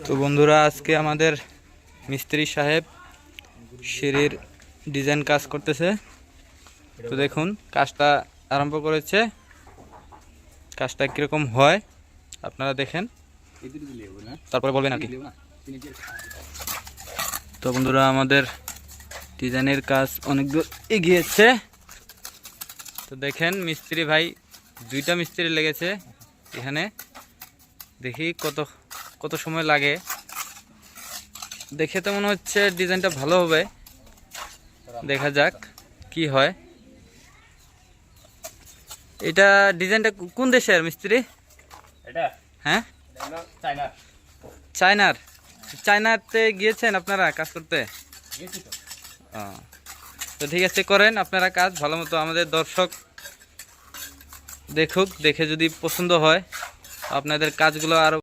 তো বন্ধুরা, আজকে আমাদের মিস্ত্রি সাহেব সিঁড়ির ডিজাইন কাজ করতেছে। তো দেখুন, কাজটা আরম্ভ করেছে। কাজটা কিরকম হয় আপনারা দেখেন, তারপরে বলবেন আর কি। তো বন্ধুরা, আমাদের ডিজাইনের কাজ অনেক দূর এগিয়েছে। তো দেখেন, মিস্ত্রি ভাই, দুইটা মিস্ত্রি লেগেছে এখানে। দেখি কত সময় লাগে। দেখে তো মনে হচ্ছে ডিজাইনটা ভালো হবে, দেখা যাক কি হয়। এটা ডিজাইনটা কোন দেশের মিস্ত্রি? হ্যাঁ, চায়নার। চায়নাতে গিয়েছেন আপনারা কাজ করতে? তো ঠিক আছে, করেন আপনারা কাজ ভালো মতো। আমাদের দর্শক দেখুক, দেখে যদি পছন্দ হয় আপনাদের কাজগুলো আরো